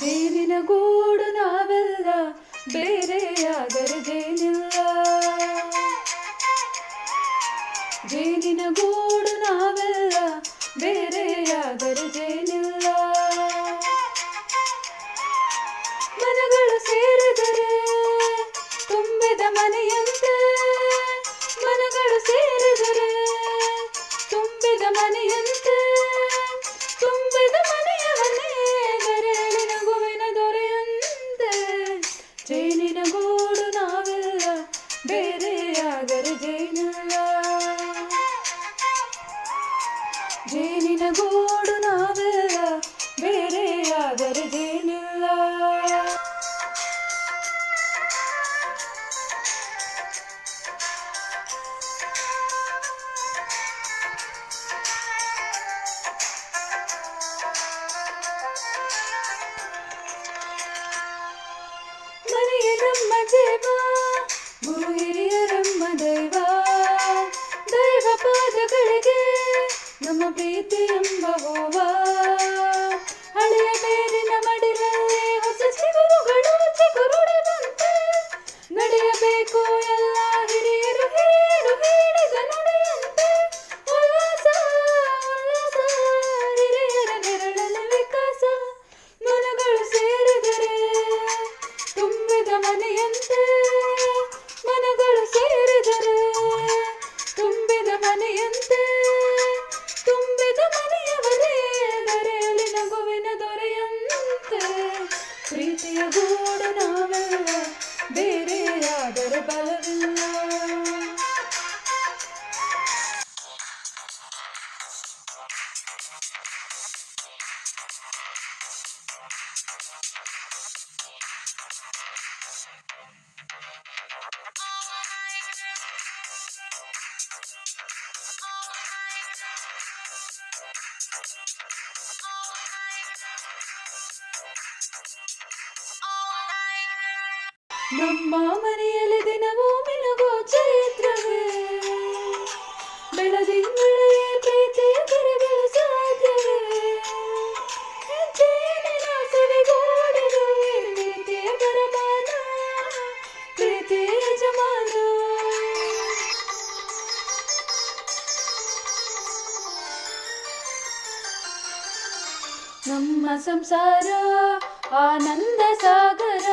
ಜೇನಿನ ಗೂಡು ನಾವೆಲ್ಲ, ಬೇರೆಯಾದರೆ ಜೇನಿಲ್ಲ. ಜೇನಿನ ಗೂಡು ನಾವೆಲ್ಲ, ಬೇರೆಯಾದರೆ ಜೇನಿಲ್ಲ. ಮನಗಳು ಸೇರಿದರೆ ತುಂಬಿದ ಮನೆಯಂತೆ, ಮನಗಳು ಸೇರಿದರೆ ತುಂಬಿದ ಮನೆಯಂತೆ, ತುಂಬಿದ ಮನೆಯವನೇ ಗರಳಿ ನಗುವಿನ ದೊರೆಯಂತೆ. ಜೇನಿನ ಗೂಡು ನಾವೆಲ್ಲ, ಬೇರೆಯಾದರೆ ಜೇನಿಲ್ಲ. ಜೇನಿನ ಗೂಡು ನಾವೆಲ್ಲ, ಬೇರೆಯಾದರೆ ಜೇನಿಲ್ಲ. ಮನೆಯ ನಮ್ಮ ಜೀವ, ಗುರು ಹಿರಿಯರಮ್ಮ ದೈವ. ದೈವ ಪಾದಗಳಿಗೆ ನಮ್ಮ ಪ್ರೀತಿ ಎಂಬ ಹೂವ. ಹಳೆಯ ಬೇರಿನ ಮಡಿಲಲ್ಲಿ ಹೊಸ ಚಿಗುರುಗಳು ಚಿಗುರುಡದಂತೆ ನಡೆಯಬೇಕು ಎಲ್ಲ ಹಿರಿಯರು ಹಿರಿಯರು ಹೇಳಿದ ನುಡಿಯಂತೆ. ಉಲ್ಲಾಸ ಉಲ್ಲಾಸ ಹಿರಿಯರ ನೆರಳಲ್ಲಿ ವಿಕಾಸ. ಮನಗಳು ಸೇರಿದರೆ ತುಂಬಿದ ಮನೆಯಂತೆ, ಮನಗಳು ಸೇರಿದರೆ ತುಂಬಿದ ಮನೆಯಂತೆ, ತುಂಬಿದ ಮನೆಯವರೇ ಗರಳಿ ನಗುವಿನ ದೊರೆಯಂತೆ. ಪ್ರೀತಿಯ ಗೂಡು ನಾವೆಲ್ಲ, ಬೇರೆಯಾದರೆ ಬಲವಿಲ್ಲ. ನಮ್ಮ ಮನೆಯಲ್ಲಿ ದಿನವೂ ಮಿನುಗೋ ಚೈತ್ರವೇ, ಬೆಳದಿಂಗಳೇ ಪ್ರೀತಿಯ ಕರೆಗಳು ಸಾಧ್ಯವೇ. ಜೇನಿನ ಸವಿಗೂಡಿದು ಪ್ರೀತಿಯ ಬರಮಾನ, ಪ್ರೀತಿಯ ಯಜಮಾನ. ನಮ್ಮ ಸಂಸಾರ ಆನಂದ ಸಾಗರ,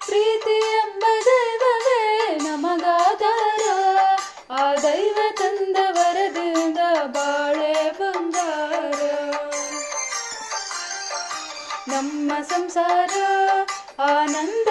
ಪ್ರೀತಿ ಎಂಬ ದೈವವೇ ನಮಗಾಧಾರ. ಆ ದೈವ ತಂದ ವರದಿಂದ ಬಾಳೆ ಬಂಗಾರ. ನಮ್ಮ ಸಂಸಾರ ಆನಂದ